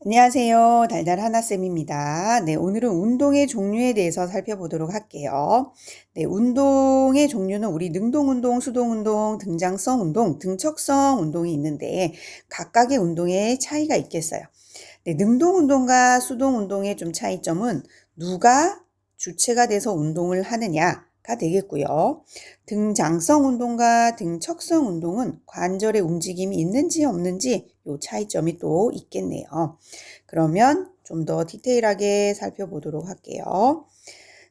안녕하세요. 달달하나쌤입니다. 네, 오늘은 운동의 종류에 대해서 살펴보도록 할게요. 네, 운동의 종류는 우리 능동운동, 수동운동, 등장성 운동, 등척성 운동이 있는데 각각의 운동에 차이가 있겠어요. 네, 능동운동과 수동운동의 좀 차이점은 누가 주체가 돼서 운동을 하느냐가 되겠고요. 등장성 운동과 등척성 운동은 관절의 움직임이 있는지 없는지 요 차이점이 또 있겠네요. 그러면 좀 더 디테일하게 살펴보도록 할게요.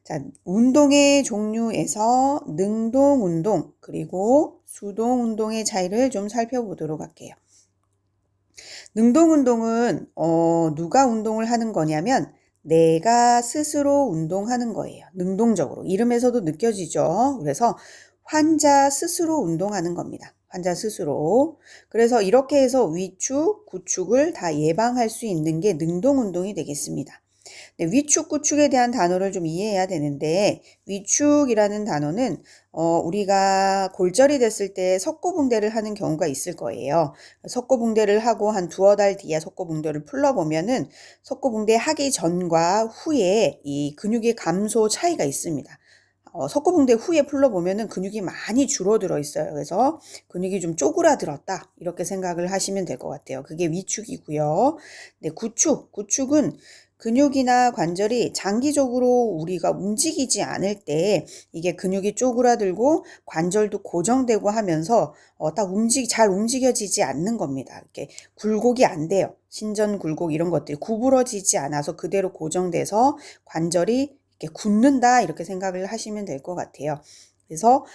자, 운동의 종류에서 능동운동 그리고 수동운동의 차이를 좀 살펴보도록 할게요. 능동운동은 누가 운동을 하는 거냐면 내가 스스로 운동하는 거예요. 능동적으로. 이름에서도 느껴지죠. 그래서 환자 스스로 운동하는 겁니다. 환자 스스로. 그래서 이렇게 해서 위축, 구축을 다 예방할 수 있는 게 능동운동이 되겠습니다. 네, 위축, 구축에 대한 단어를 좀 이해해야 되는데 위축이라는 단어는 우리가 골절이 됐을 때 석고붕대를 하는 경우가 있을 거예요. 석고붕대를 하고 한 두어 달 뒤에 석고붕대를 풀러보면은 석고붕대 하기 전과 후에 이 근육의 감소 차이가 있습니다. 석고붕대 후에 풀러보면은 근육이 많이 줄어들어 있어요. 그래서 근육이 좀 쪼그라들었다. 이렇게 생각을 하시면 될 것 같아요. 그게 위축이고요. 네, 구축은 근육이나 관절이 장기적으로 우리가 움직이지 않을 때 이게 근육이 쪼그라들고 관절도 고정되고 하면서 잘 움직여지지 않는 겁니다. 이렇게 굴곡이 안 돼요. 신전 굴곡 이런 것들이 구부러지지 않아서 그대로 고정돼서 관절이 이렇게 굳는다 이렇게 생각을 하시면 될 것 같아요. 그래서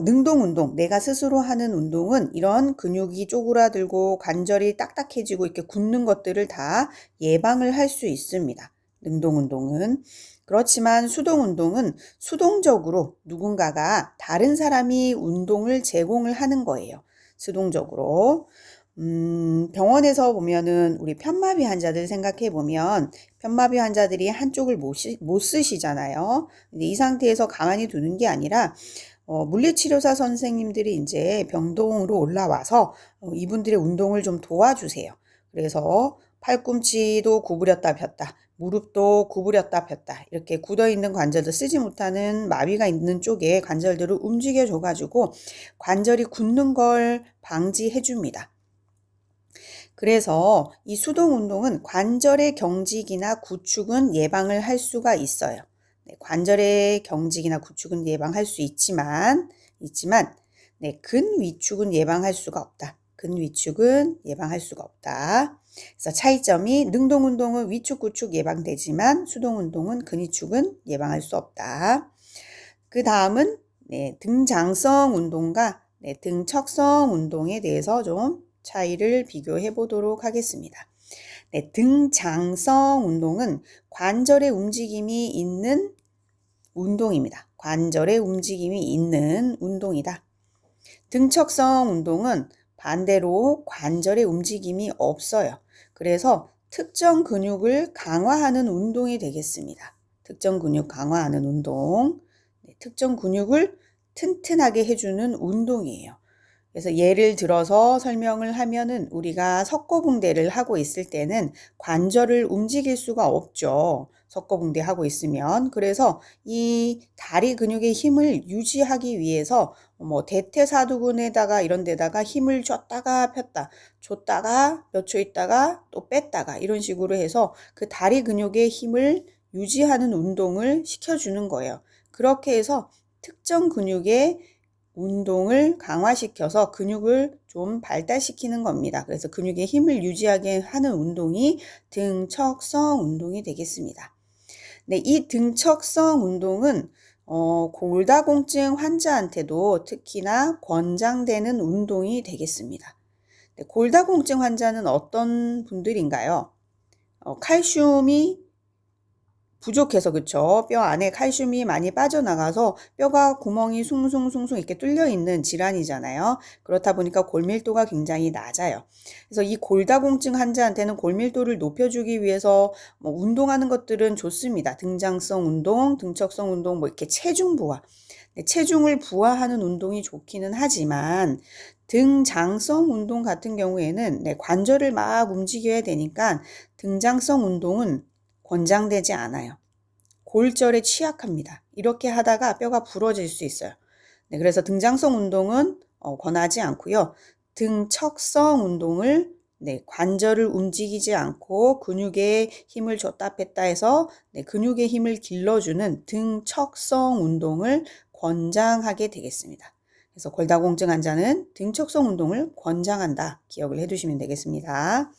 능동운동, 내가 스스로 하는 운동은 이런 근육이 쪼그라들고 관절이 딱딱해지고 이렇게 굳는 것들을 다 예방을 할 수 있습니다. 능동운동은. 그렇지만 수동운동은 수동적으로 누군가가 다른 사람이 운동을 제공을 하는 거예요. 수동적으로. 병원에서 보면은 우리 편마비 환자들 생각해 보면 편마비 환자들이 한쪽을 못 쓰시잖아요. 근데 이 상태에서 가만히 두는 게 아니라 물리치료사 선생님들이 이제 병동으로 올라와서 이분들의 운동을 좀 도와주세요. 그래서 팔꿈치도 구부렸다 폈다, 무릎도 구부렸다 폈다, 이렇게 굳어있는 관절들 쓰지 못하는 마비가 있는 쪽에 관절들을 움직여줘가지고 관절이 굳는 걸 방지해줍니다. 그래서 이 수동 운동은 관절의 경직이나 구축은 예방을 할 수가 있어요. 네, 관절의 경직이나 구축은 예방할 수 있지만 네, 근위축은 예방할 수가 없다. 근위축은 예방할 수가 없다. 그래서 차이점이 능동운동은 위축, 구축 예방되지만 수동운동은 근위축은 예방할 수 없다. 그 다음은 네, 등장성 운동과 네, 등척성 운동에 대해서 좀 차이를 비교해 보도록 하겠습니다. 네, 등장성 운동은 관절의 움직임이 있는 운동입니다. 관절의 움직임이 있는 운동이다. 등척성 운동은 반대로 관절의 움직임이 없어요. 그래서 특정 근육을 강화하는 운동이 되겠습니다. 특정 근육 강화하는 운동. 특정 근육을 튼튼하게 해주는 운동이에요. 그래서 예를 들어서 설명을 하면은 우리가 석고붕대를 하고 있을 때는 관절을 움직일 수가 없죠. 석고붕대 하고 있으면. 그래서 이 다리 근육의 힘을 유지하기 위해서 뭐 대퇴사두근에다가 이런 데다가 힘을 줬다가 폈다, 줬다가 몇 초 있다가 또 뺐다가 이런 식으로 해서 그 다리 근육의 힘을 유지하는 운동을 시켜주는 거예요. 그렇게 해서 특정 근육의 운동을 강화시켜서 근육을 좀 발달시키는 겁니다. 그래서 근육의 힘을 유지하게 하는 운동이 등척성 운동이 되겠습니다. 네, 이 등척성 운동은 골다공증 환자한테도 특히나 권장되는 운동이 되겠습니다. 네, 골다공증 환자는 어떤 분들인가요? 칼슘이 부족해서 그쵸? 뼈 안에 칼슘이 많이 빠져나가서 뼈가 구멍이 숭숭숭숭 이렇게 뚫려 있는 질환이잖아요. 그렇다 보니까 골밀도가 굉장히 낮아요. 그래서 이 골다공증 환자한테는 골밀도를 높여주기 위해서 뭐 운동하는 것들은 좋습니다. 등장성 운동, 등척성 운동, 뭐 이렇게 체중 부하. 네, 체중을 부하하는 운동이 좋기는 하지만 등장성 운동 같은 경우에는 관절을 막 움직여야 되니까 등장성 운동은 권장되지 않아요. 골절에 취약합니다. 이렇게 하다가 뼈가 부러질 수 있어요. 네, 그래서 등장성 운동은 권하지 않고요. 등척성 운동을 관절을 움직이지 않고 근육에 힘을 줬다 뺐다 해서 근육의 힘을 길러주는 등척성 운동을 권장하게 되겠습니다. 그래서 골다공증 환자는 등척성 운동을 권장한다. 기억을 해두시면 되겠습니다.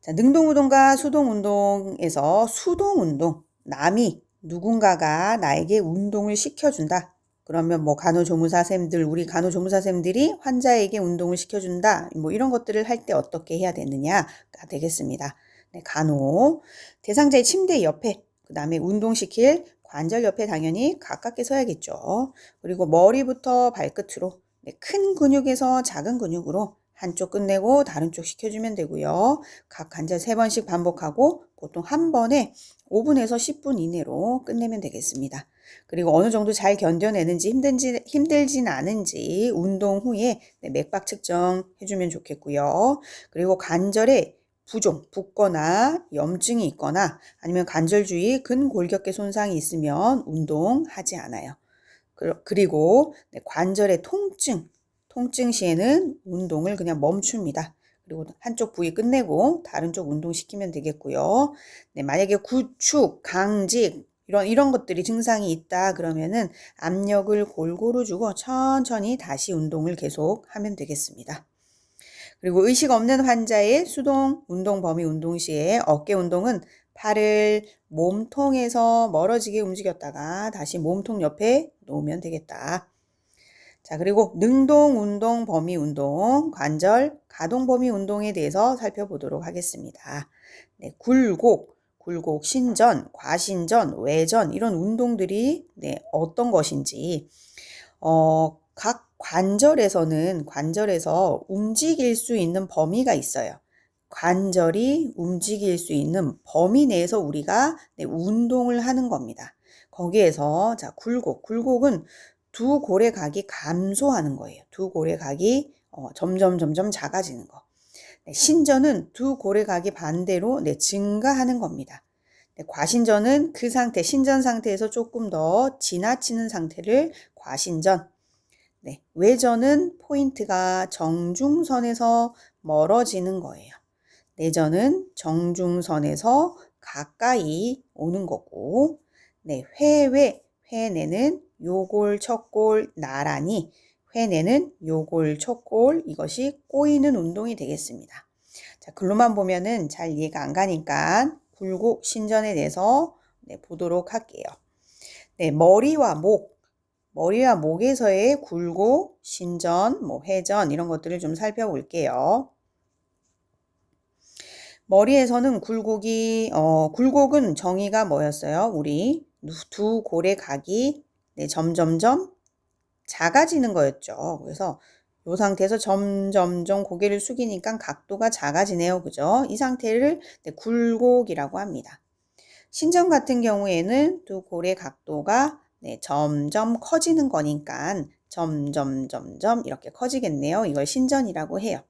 자, 능동운동과 수동운동에서 수동운동, 남이 누군가가 나에게 운동을 시켜준다. 그러면 뭐 간호조무사쌤들, 우리 간호조무사쌤들이 환자에게 운동을 시켜준다. 뭐 이런 것들을 할 때 어떻게 해야 되느냐가 되겠습니다. 네, 간호, 대상자의 침대 옆에, 그 다음에 운동시킬 관절 옆에 당연히 가깝게 서야겠죠. 그리고 머리부터 발끝으로 큰 근육에서 작은 근육으로 한쪽 끝내고 다른 쪽 시켜주면 되고요. 각 관절 3번씩 반복하고 보통 한 번에 5분에서 10분 이내로 끝내면 되겠습니다. 그리고 어느 정도 잘 견뎌내는지 힘들진 않은지 운동 후에 맥박 측정해주면 좋겠고요. 그리고 관절에 부종, 붓거나 염증이 있거나 아니면 관절 주위 근골격계 손상이 있으면 운동하지 않아요. 그리고 관절의 통증 시에는 운동을 그냥 멈춥니다. 그리고 한쪽 부위 끝내고 다른 쪽 운동시키면 되겠고요. 만약에 구축, 강직 이런 것들이 증상이 있다 그러면은 압력을 골고루 주고 천천히 다시 운동을 계속 하면 되겠습니다. 그리고 의식 없는 환자의 수동 운동 범위 운동 시에 어깨 운동은 팔을 몸통에서 멀어지게 움직였다가 다시 몸통 옆에 놓으면 되겠다. 자, 그리고 능동 운동 범위 운동, 관절 가동 범위 운동에 대해서 살펴보도록 하겠습니다. 네, 굴곡, 신전, 과신전, 외전 이런 운동들이 어떤 것인지 각 관절에서 움직일 수 있는 범위가 있어요. 관절이 움직일 수 있는 범위 내에서 우리가 운동을 하는 겁니다. 거기에서 자, 굴곡은 두 고래각이 감소하는 거예요. 두 고래각이 점점 작아지는 거. 신전은 두 고래각이 반대로 증가하는 겁니다. 과신전은 그 상태, 신전 상태에서 조금 더 지나치는 상태를 과신전. 외전은 포인트가 정중선에서 멀어지는 거예요. 내전은 정중선에서 가까이 오는 거고, 회내는 요골, 척골, 나란히, 회내는 요골, 척골, 이것이 꼬이는 운동이 되겠습니다. 자, 글로만 보면은 잘 이해가 안 가니까 굴곡, 신전에 대해서 보도록 할게요. 머리와 목에서의 굴곡, 신전, 회전 이런 것들을 좀 살펴볼게요. 머리에서는 굴곡은 정의가 뭐였어요? 우리 두 고래각이 점점점 작아지는 거였죠. 그래서 이 상태에서 점점점 고개를 숙이니까 각도가 작아지네요. 그죠? 이 상태를 굴곡이라고 합니다. 신전 같은 경우에는 두 고래 각도가 점점 커지는 거니까 점점 이렇게 커지겠네요. 이걸 신전이라고 해요.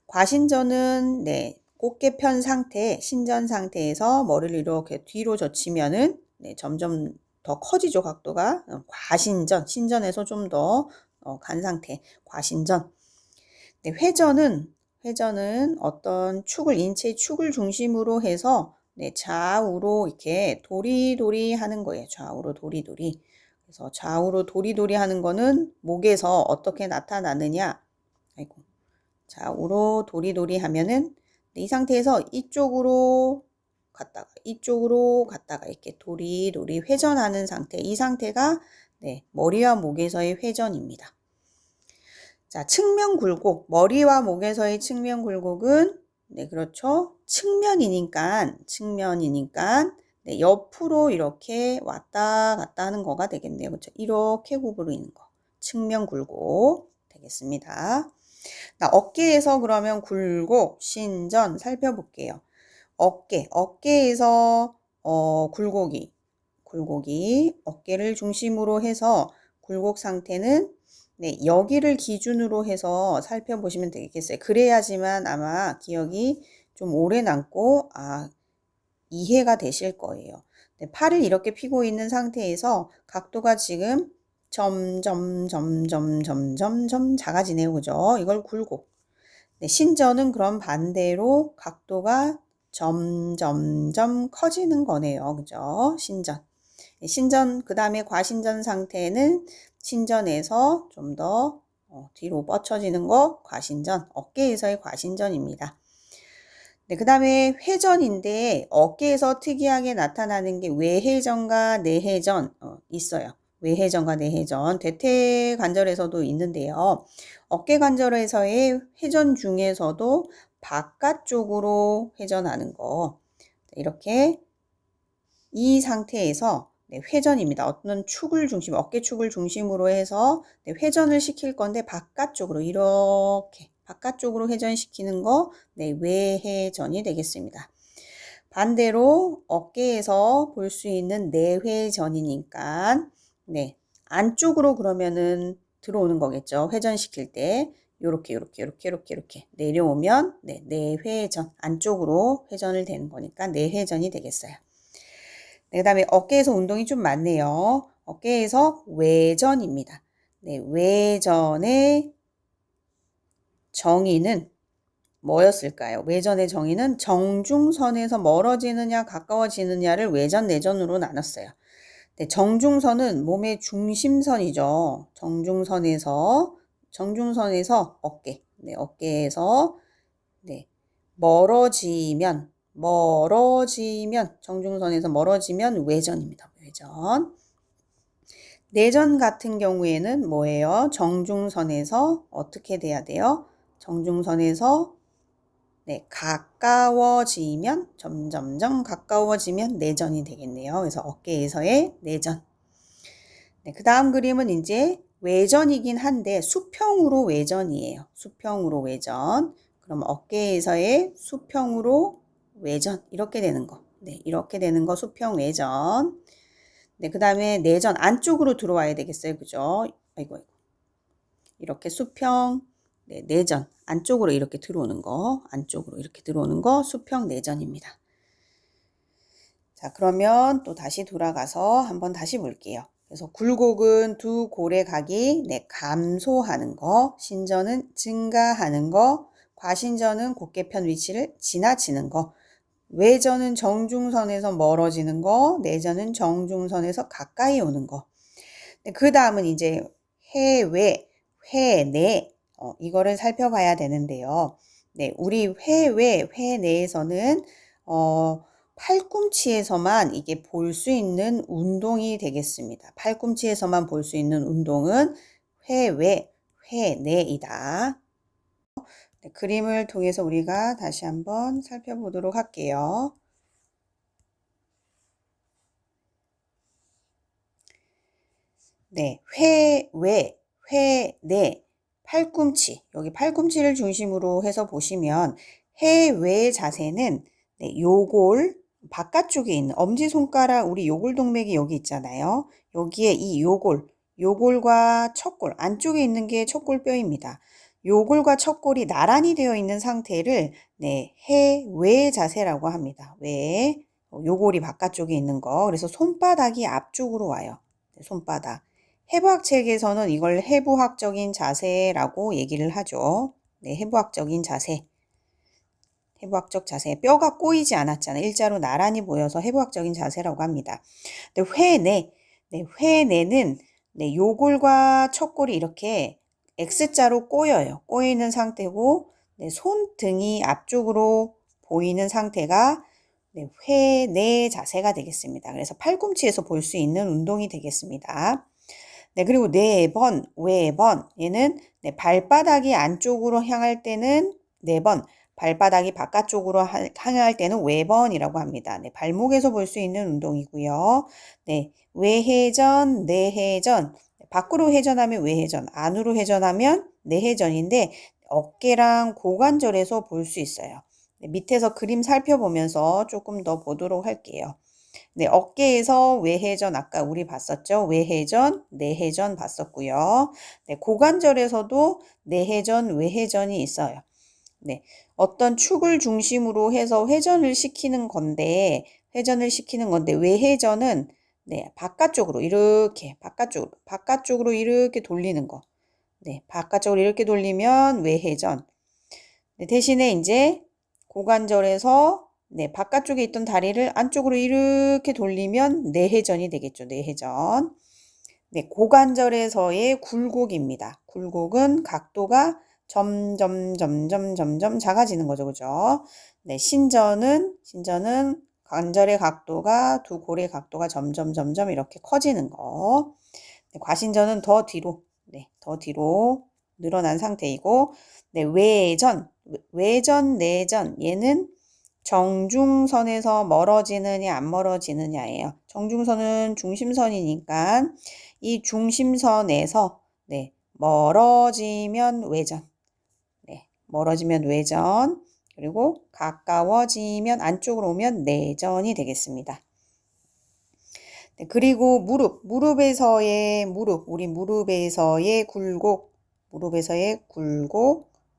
과신전은 꽃게 편 상태, 신전 상태에서 머리를 이렇게 뒤로 젖히면은 점점 더 커지죠, 각도가. 과신전, 신전에서 좀 더 간 상태, 과신전. 회전은 어떤 인체의 축을 중심으로 해서 좌우로 이렇게 도리도리 하는 거예요. 좌우로 도리도리. 그래서 좌우로 도리도리 하는 거는 목에서 어떻게 나타나느냐. 좌우로 도리도리 하면은 이 상태에서 이쪽으로 갔다가 이렇게 도리도리 회전하는 상태. 이 상태가 머리와 목에서의 회전입니다. 자, 측면 굴곡. 머리와 목에서의 측면 굴곡은 네, 그렇죠. 측면이니까 네, 옆으로 이렇게 왔다 갔다 하는 거가 되겠네요. 그렇죠. 이렇게 구부리는 거. 측면 굴곡 되겠습니다. 어깨에서 그러면 굴곡, 신전 살펴볼게요. 어깨에서 굴곡이 어깨를 중심으로 해서 굴곡 상태는 네, 여기를 기준으로 해서 살펴보시면 되겠어요. 그래야지만 아마 기억이 좀 오래 남고 이해가 되실 거예요. 네, 팔을 이렇게 펴고 있는 상태에서 각도가 지금 점점 작아지네요. 그죠? 이걸 굴곡. 네, 신전은 그럼 반대로 각도가 점점 커지는 거네요. 그죠? 신전, 그 다음에 과신전 상태는 신전에서 좀 더 뒤로 뻗쳐지는 거 과신전, 어깨에서의 과신전입니다. 네, 그 다음에 회전인데 어깨에서 특이하게 나타나는 게 외회전과 내회전 있어요. 외회전과 내회전, 대퇴관절에서도 있는데요. 어깨관절에서의 회전 중에서도 바깥쪽으로 회전하는 거 이렇게 이 상태에서 네, 회전입니다. 어떤 축을 중심, 어깨축을 중심으로 해서 네, 회전을 시킬 건데 바깥쪽으로 이렇게 바깥쪽으로 회전시키는 거 네, 외회전이 되겠습니다. 반대로 어깨에서 볼 수 있는 내회전이니까 네, 안쪽으로 그러면은 들어오는 거겠죠. 회전시킬 때 요렇게 내려오면 네, 내회전 안쪽으로 회전을 되는 거니까 내회전이 되겠어요. 네, 그 다음에 어깨에서 운동이 좀 많네요. 어깨에서 외전입니다. 네, 외전의 정의는 뭐였을까요? 외전의 정의는 정중선에서 멀어지느냐 가까워지느냐를 외전 내전으로 나눴어요. 네, 정중선은 몸의 중심선이죠. 정중선에서 어깨. 네, 어깨에서 네, 멀어지면 정중선에서 멀어지면 외전입니다. 외전. 내전 같은 경우에는 뭐예요? 정중선에서 어떻게 돼야 돼요? 정중선에서 네, 가까워지면 점점점 가까워지면 내전이 되겠네요. 그래서 어깨에서의 내전. 네, 그 다음 그림은 이제 외전이긴 한데 수평으로 외전이에요. 수평으로 외전. 그럼 어깨에서의 수평으로 외전 이렇게 되는 거. 네, 이렇게 되는 거 수평 외전. 네, 그 다음에 내전 안쪽으로 들어와야 되겠어요. 그죠? 아이고. 이렇게 수평 네, 내전 안쪽으로 이렇게 들어오는 거 수평 내전입니다. 자, 그러면 또 다시 돌아가서 한번 다시 볼게요. 그래서 굴곡은 두 고래각이 네, 감소하는 거, 신전은 증가하는 거, 과신전은 곡개편 위치를 지나치는 거, 외전은 정중선에서 멀어지는 거, 내전은 정중선에서 가까이 오는 거. 네, 그 다음은 이제 해외, 회내 이거를 살펴봐야 되는데요. 네, 우리 회내에서는 팔꿈치에서만 이게 볼 수 있는 운동이 되겠습니다. 팔꿈치에서만 볼 수 있는 운동은 회내이다. 네, 그림을 통해서 우리가 다시 한번 살펴보도록 할게요. 네, 회내, 팔꿈치. 여기 팔꿈치를 중심으로 해서 보시면 해외 자세는 네, 요골 바깥쪽에 있는 엄지손가락 우리 요골동맥이 여기 있잖아요. 여기에 이 요골과 척골 안쪽에 있는 게 척골뼈입니다. 요골과 척골이 나란히 되어 있는 상태를 네, 해외 자세라고 합니다. 왜? 요골이 바깥쪽에 있는 거. 그래서 손바닥이 앞쪽으로 와요. 네, 손바닥. 해부학책에서는 이걸 해부학적인 자세라고 얘기를 하죠. 네, 해부학적인 자세. 해부학적 자세. 뼈가 꼬이지 않았잖아요. 일자로 나란히 보여서 해부학적인 자세라고 합니다. 근데 회내는 네, 요골과 척골이 이렇게 X자로 꼬여요. 꼬이는 상태고 네, 손등이 앞쪽으로 보이는 상태가 네, 회내 자세가 되겠습니다. 그래서 팔꿈치에서 볼 수 있는 운동이 되겠습니다. 네, 그리고 외번. 얘는 네, 발바닥이 안쪽으로 향할 때는 4번, 발바닥이 바깥쪽으로 향할 때는 외번이라고 합니다. 네, 발목에서 볼 수 있는 운동이고요. 네, 외회전, 내회전. 밖으로 회전하면 외회전, 안으로 회전하면 내회전인데 어깨랑 고관절에서 볼 수 있어요. 네, 밑에서 그림 살펴보면서 조금 더 보도록 할게요. 네, 어깨에서 외회전 아까 우리 봤었죠? 외회전, 내회전 봤었고요. 네, 고관절에서도 내회전, 외회전이 있어요. 네, 어떤 축을 중심으로 해서 회전을 시키는 건데, 외회전은 네, 바깥쪽으로 이렇게 바깥쪽으로 이렇게 돌리는 거. 네, 바깥쪽으로 이렇게 돌리면 외회전. 네, 대신에 이제 고관절에서 네, 바깥쪽에 있던 다리를 안쪽으로 이렇게 돌리면 내회전이 되겠죠. 내회전. 네, 고관절에서의 굴곡입니다. 굴곡은 각도가 점점 작아지는 거죠. 그죠? 네, 신전은 관절의 각도가 두 골의 각도가 점점 이렇게 커지는 거. 네, 과신전은 더 뒤로 늘어난 상태이고, 네, 외전, 내전. 얘는 정중선에서 멀어지느냐 안 멀어지느냐예요. 정중선은 중심선이니까 이 중심선에서 네, 멀어지면 외전. 네, 멀어지면 외전. 그리고 가까워지면 안쪽으로 오면 내전이 되겠습니다. 네, 그리고 우리 무릎에서의 굴곡,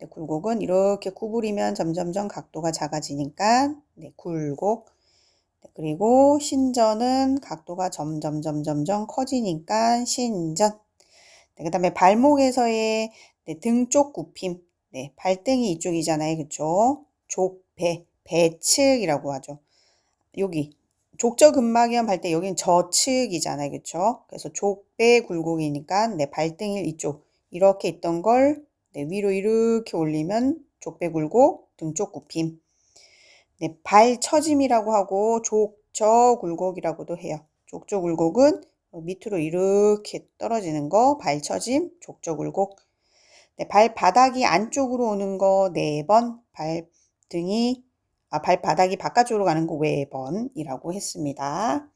네, 굴곡은 이렇게 구부리면 점점점 각도가 작아지니까, 네, 굴곡. 네, 그리고 신전은 각도가 점점 커지니까 신전. 네, 그 다음에 발목에서의 네, 등쪽 굽힘. 네, 발등이 이쪽이잖아요. 그쵸? 배측이라고 하죠. 여기 족저근막이랑 발등 여기는 저측이잖아요. 그쵸? 그래서 족배 굴곡이니까 내 발등일 이쪽 이렇게 있던 걸 네, 위로 이렇게 올리면 족배 굴곡, 등쪽 굽힘. 네, 발 처짐이라고 하고 족저 굴곡이라고도 해요. 족저 굴곡은 밑으로 이렇게 떨어지는 거, 발 처짐, 족저 굴곡. 네, 발바닥이 안쪽으로 오는 거 4번, 발바닥이 바깥쪽으로 가는 거 외번이라고 했습니다.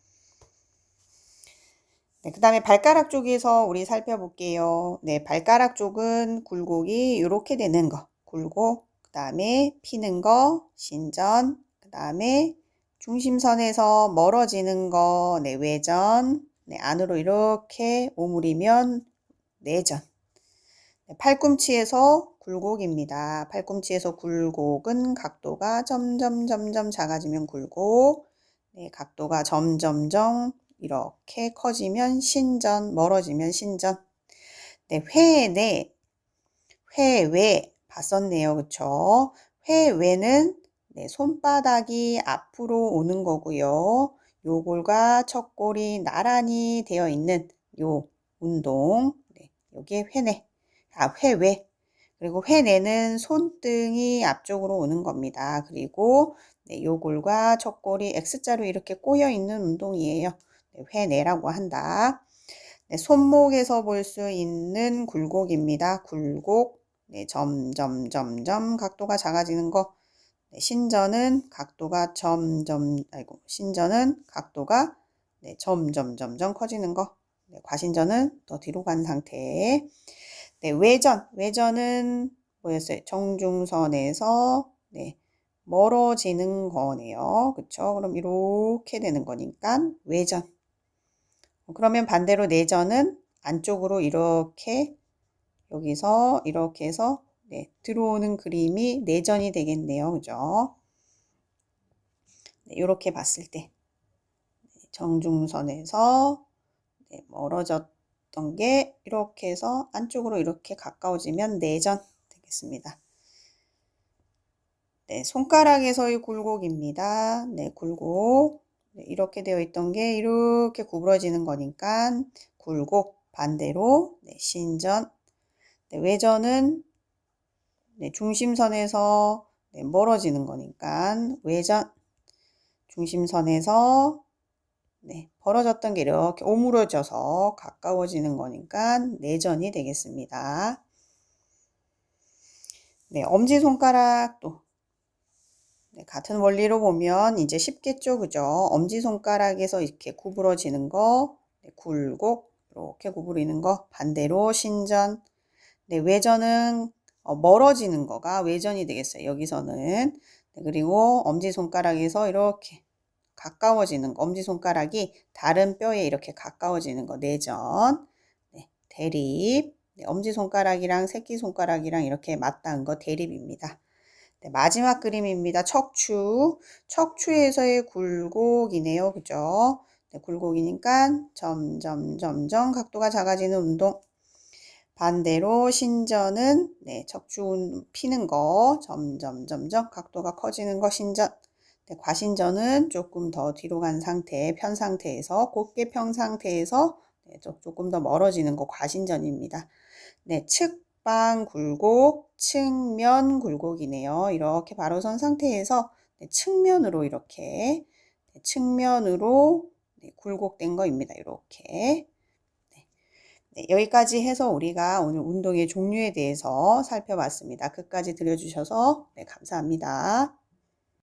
네, 그 다음에 발가락 쪽에서 우리 살펴볼게요. 네, 발가락 쪽은 굴곡이 이렇게 되는 거. 굴곡, 그 다음에 피는 거, 신전, 그 다음에 중심선에서 멀어지는 거, 네, 외전, 네, 안으로 이렇게 오므리면 내전. 네, 팔꿈치에서 굴곡입니다. 팔꿈치에서 굴곡은 각도가 점점 작아지면 굴곡, 네, 각도가 점점점 이렇게 커지면 신전, 멀어지면 신전. 네, 회외 봤었네요. 그쵸? 회외는 네, 손바닥이 앞으로 오는 거고요. 요골과 척골이 나란히 되어 있는 요 운동. 네, 요게 회내. 회외. 그리고 회내는 손등이 앞쪽으로 오는 겁니다. 그리고 네, 요골과 척골이 X자로 이렇게 꼬여 있는 운동이에요. 네, 회내라고 한다. 네, 손목에서 볼 수 있는 굴곡입니다. 굴곡. 네, 점점 각도가 작아지는 거. 네, 신전은 각도가 네, 점점 커지는 거. 네, 과신전은 더 뒤로 간 상태. 네, 외전은 뭐였어요? 정중선에서 네, 멀어지는 거네요. 그쵸? 그럼 이렇게 되는 거니까 외전. 그러면 반대로 내전은 안쪽으로 이렇게 여기서 이렇게 해서 네, 들어오는 그림이 내전이 되겠네요. 그죠? 네, 이렇게 봤을 때 정중선에서 네, 멀어졌던 게 이렇게 해서 안쪽으로 이렇게 가까워지면 내전 되겠습니다. 네, 손가락에서의 굴곡입니다. 네, 굴곡. 네, 이렇게 되어 있던 게 이렇게 구부러지는 거니까 굴곡. 반대로 네, 신전. 네, 외전은 네, 중심선에서 네, 멀어지는 거니까 외전. 중심선에서 네, 벌어졌던 게 이렇게 오므러져서 가까워지는 거니까 내전이 되겠습니다. 네, 엄지손가락도 같은 원리로 보면 이제 쉽겠죠, 그죠? 엄지손가락에서 이렇게 구부러지는 거, 네, 굴곡, 이렇게 구부리는 거, 반대로 신전, 네, 외전은 멀어지는 거가 외전이 되겠어요. 여기서는. 네, 그리고 엄지손가락에서 이렇게 가까워지는 거, 엄지손가락이 다른 뼈에 이렇게 가까워지는 거, 내전. 네, 대립. 네, 엄지손가락이랑 새끼손가락이랑 이렇게 맞닿은 거 대립입니다. 네, 마지막 그림입니다. 척추. 척추에서의 굴곡이네요. 그죠? 네, 굴곡이니까 점점 각도가 작아지는 운동. 반대로 신전은 네, 척추 피는 거 점점 각도가 커지는 거 신전. 네, 과신전은 조금 더 뒤로 간 상태, 편 상태에서 곧게 편 상태에서 네, 조금 더 멀어지는 거 과신전입니다. 네, 측방 굴곡, 측면 굴곡이네요. 이렇게 바로 선 상태에서 네, 측면으로 이렇게 네, 측면으로 네, 굴곡된 거입니다. 이렇게. 네, 여기까지 해서 우리가 오늘 운동의 종류에 대해서 살펴봤습니다. 끝까지 들려주셔서 네, 감사합니다.